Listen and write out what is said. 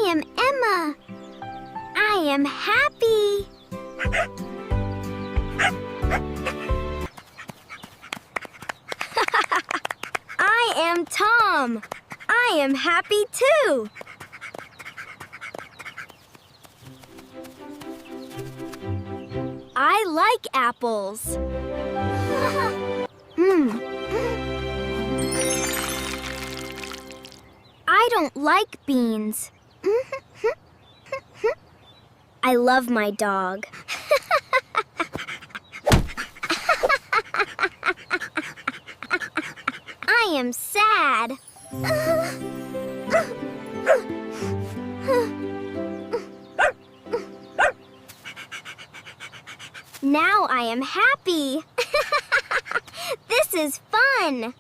am Emma. I am happy. I am Tom. I am happy too. I like apples. I don't like beans. I love my dog. I am sad. Now I am happy. This is fun.